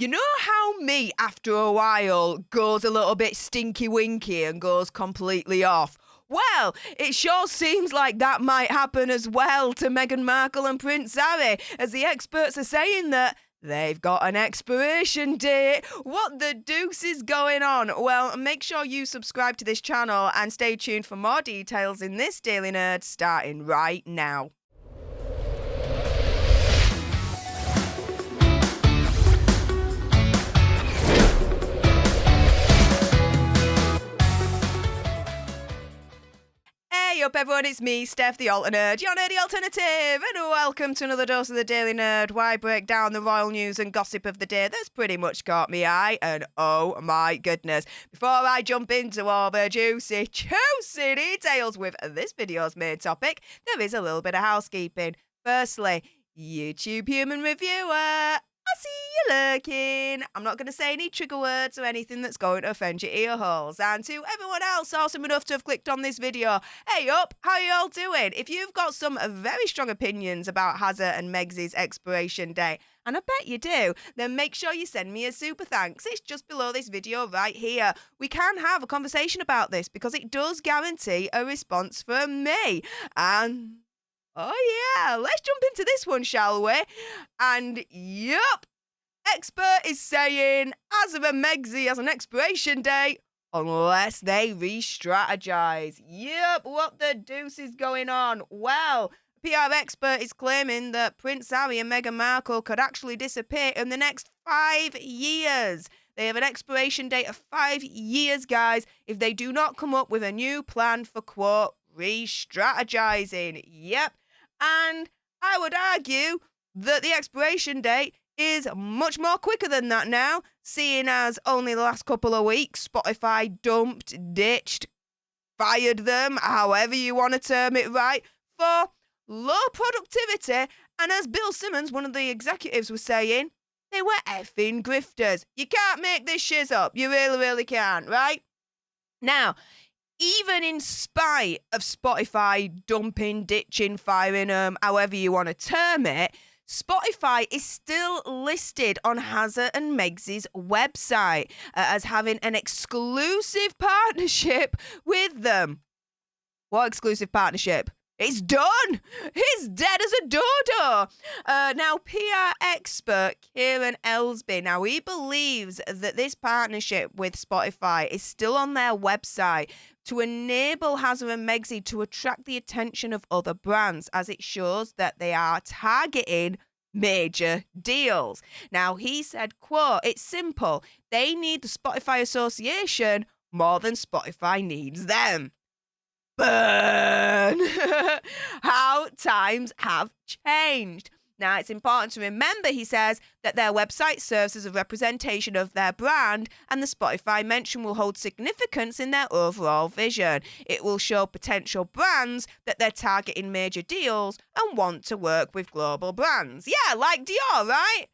You know how me, after a while, goes a little bit stinky winky and goes completely off? Well, it sure seems like that might happen as well to Meghan Markle and Prince Harry, as the experts are saying that they've got an expiration date. What the deuce is going on? Well, make sure you subscribe to this channel and stay tuned for more details in this Daily Nerd starting right now. Hey up everyone, it's me, Stef the Alter Nerd, your nerdy alternative, and welcome to another dose of the Daily Nerd, where I break down the royal news and gossip of the day that's pretty much caught me eye, and oh my goodness. Before I jump into all the juicy details with this video's main topic, there is a little bit of housekeeping. Firstly, YouTube human reviewer, I see you lurking. I'm not going to say any trigger words or anything that's going to offend your ear holes. And to everyone else awesome enough to have clicked on this video, hey up, how you all doing? If you've got some very strong opinions about Hazza and Meg's expiration date, and I bet you do, then make sure you send me a super thanks. It's just below this video right here. We can have a conversation about this because it does guarantee a response from me. And oh yeah, let's jump into this one, shall we? And yup, expert is saying Hazza and Megzy has an expiration date unless they re-strategize. Yup, what the deuce is going on? Well, a PR expert is claiming that Prince Harry and Meghan Markle could actually disappear in the next 5 years. They have an expiration date of 5 years, guys, if they do not come up with a new plan for, quote, re-strategizing. Yep. And I would argue that the expiration date is much more quicker than that now, seeing as only the last couple of weeks Spotify dumped, ditched, fired them, however you want to term it, right, for low productivity. And as Bill Simmons, one of the executives, was saying, they were effing grifters. You can't make this shiz up. You really, really can't, right? Now, even in spite of Spotify dumping, ditching, firing them, however you want to term it, Spotify is still listed on Hazza and Meg's website as having an exclusive partnership with them. What exclusive partnership? It's done. He's dead as a dodo. Now, PR expert Kieran Ellsby, now he believes that this partnership with Spotify is still on their website to enable Hazza and Megzy to attract the attention of other brands, as it shows that they are targeting major deals. Now, he said, quote, it's simple. They need the Spotify Association more than Spotify needs them. Burn! How times have changed. Now, it's important to remember, he says, that their website serves as a representation of their brand, and the Spotify mention will hold significance in their overall vision. It will show potential brands that they're targeting major deals and want to work with global brands. Yeah, like Dior, right?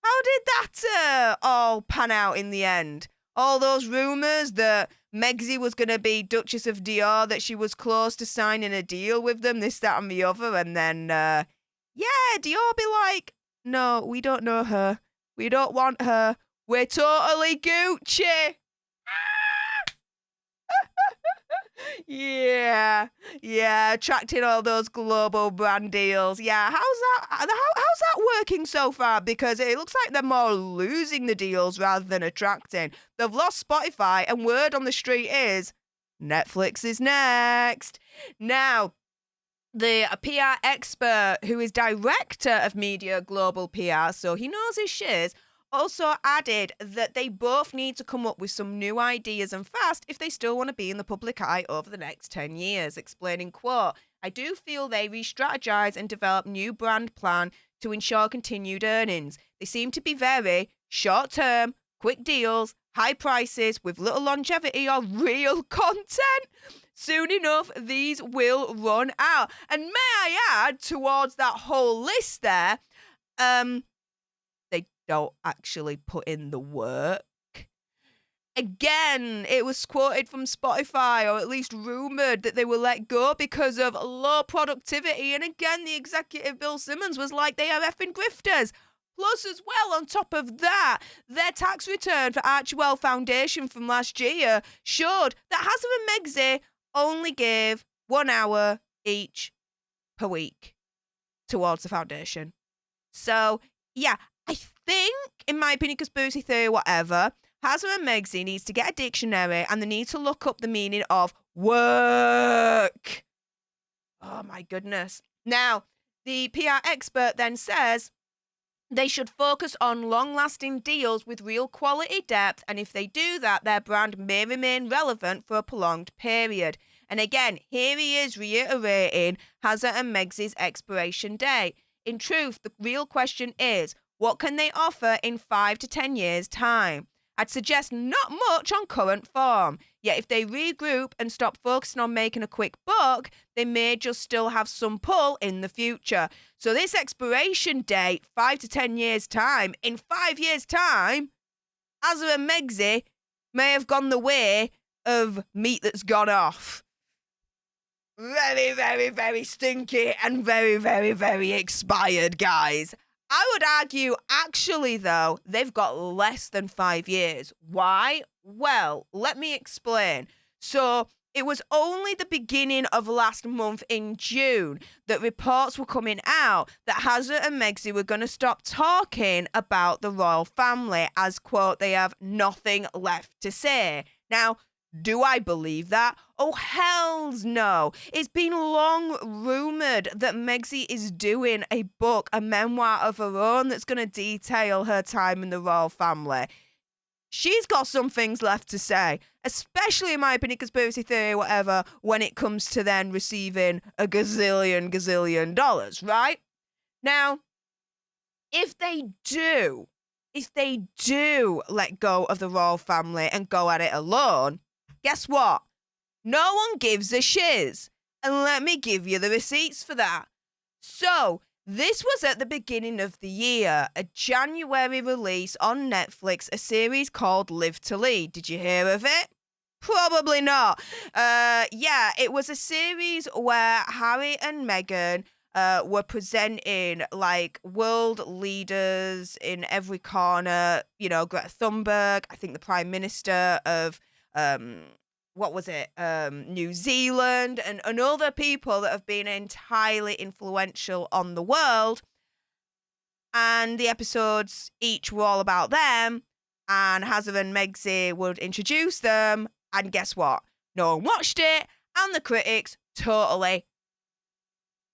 How did that all pan out in the end? All those rumours that Megzy was going to be Duchess of Dior, that she was close to signing a deal with them, this, that and the other, and then, yeah, Dior be like, no, we don't know her. We don't want her. We're totally Gucci. Yeah, attracting all those global brand deals. Yeah, how's that working so far? Because it looks like they're more losing the deals rather than attracting. They've lost Spotify, and word on the street is Netflix is next. Now, the PR expert, who is director of media global PR, so he knows his shiz, also added that they both need to come up with some new ideas and fast if they still want to be in the public eye over the next 10 years, explaining, quote, I do feel they re-strategize and develop new brand plan to ensure continued earnings. They seem to be very short-term, quick deals, high prices with little longevity or real content. Soon enough, these will run out. And may I add, towards that whole list there, they don't actually put in the work. Again, it was quoted from Spotify, or at least rumoured, that they were let go because of low productivity. And again, the executive Bill Simmons was like, they are effing grifters. Plus, as well, on top of that, their tax return for Archewell Foundation from last year showed that Hazard and Megxi only gave 1 hour each per week towards the foundation. So, yeah, I think, in my opinion, conspiracy theory, whatever, Hazard and Megxi needs to get a dictionary and they need to look up the meaning of work. Oh, my goodness. Now, the PR expert then says they should focus on long-lasting deals with real quality depth, and if they do that, their brand may remain relevant for a prolonged period. And again, here he is reiterating Hazard and Megxi's expiration date. In truth, the real question is, what can they offer in 5 to 10 years' time? I'd suggest not much on current form. Yet if they regroup and stop focusing on making a quick buck, they may just still have some pull in the future. So this expiration date, 5 to 10 years' time, in 5 years' time, Hazard and Megxi may have gone the way of meat that's gone off. Very, very, very stinky and very, very, very expired, guys. I would argue, actually, though, they've got less than 5 years. Why? Well, let me explain. So, it was only the beginning of last month in June that reports were coming out that Hazard and Megxi were going to stop talking about the royal family as, quote, they have nothing left to say. Now, do I believe that? Oh, hells no. It's been long rumoured that Megxi is doing a book, a memoir of her own that's going to detail her time in the royal family. She's got some things left to say, especially in my opinion, conspiracy theory, whatever, when it comes to then receiving a gazillion dollars, right? Now, if they do let go of the royal family and go at it alone, guess what? No one gives a shiz. And let me give you the receipts for that. So, this was at the beginning of the year, a January release on Netflix, a series called Live to Lead. Did you hear of it? Probably not. Yeah, it was a series where Harry and Meghan were presenting like world leaders in every corner. You know, Greta Thunberg, I think the Prime Minister of New Zealand, and other people that have been entirely influential on the world. And the episodes each were all about them, and Hazard and Megxi would introduce them, and guess what? No one watched it, and the critics totally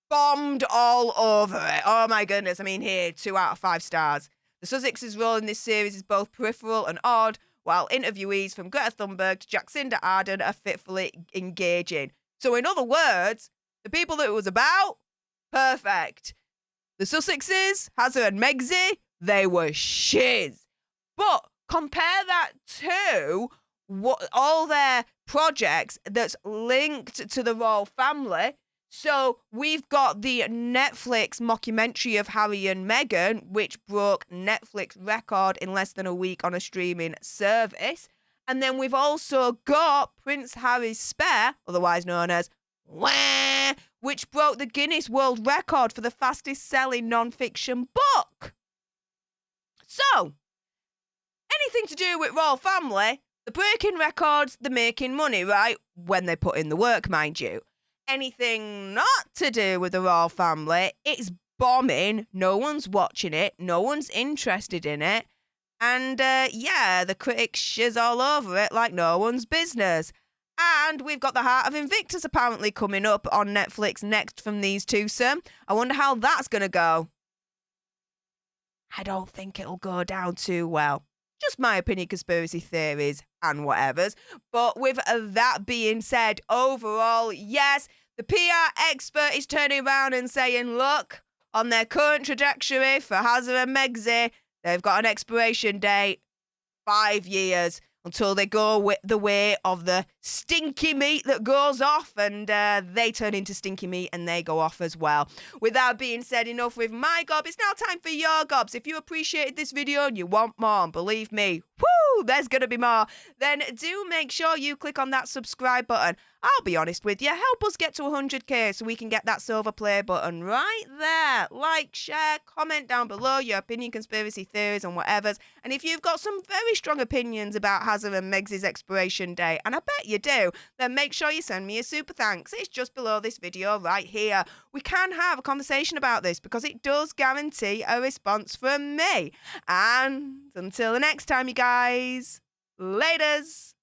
bombed all over it. Oh my goodness, I mean, here, 2 out of 5 stars. The Sussex's role in this series is both peripheral and odd, while interviewees from Greta Thunberg to Jacinda Ardern are fitfully engaging. So in other words, the people that it was about, perfect. The Sussexes, Hazard and Megxi, they were shiz. But compare that to what all their projects that's linked to the royal family. So we've got the Netflix mockumentary of Harry and Meghan, which broke Netflix record in less than a week on a streaming service. And then we've also got Prince Harry's Spare, otherwise known as Wah, which broke the Guinness World Record for the fastest selling non-fiction book. So, anything to do with royal family, they're breaking records, they're making money, right? When they put in the work, mind you. Anything not to do with the royal family, it's bombing. No one's watching it. No one's interested in it. And yeah, the critics shiz all over it like no one's business. And we've got The Heart of Invictus apparently coming up on Netflix next from these twosome. I wonder how that's going to go. I don't think it'll go down too well. Just my opinion, conspiracy theories and whatevers. But with that being said, overall, yes, the PR expert is turning around and saying, look, on their current trajectory for Hazard and Megxi, they've got an expiration date, 5 years, until they go the way of the stinky meat that goes off, and they turn into stinky meat and they go off as well. With that being said, enough with my gob. It's now time for your gobs. If you appreciated this video and you want more, believe me, whoo! woo, there's going to be more, then do make sure you click on that subscribe button. I'll be honest with you, help us get to 100k so we can get that silver play button right there. Like, share, comment down below your opinion, conspiracy theories and whatever's. And if you've got some very strong opinions about Hazza and Meg's expiration date, and I bet you do, then make sure you send me a super thanks. It's just below this video right here. We can have a conversation about this because it does guarantee a response from me. And until the next time, you guys, laters.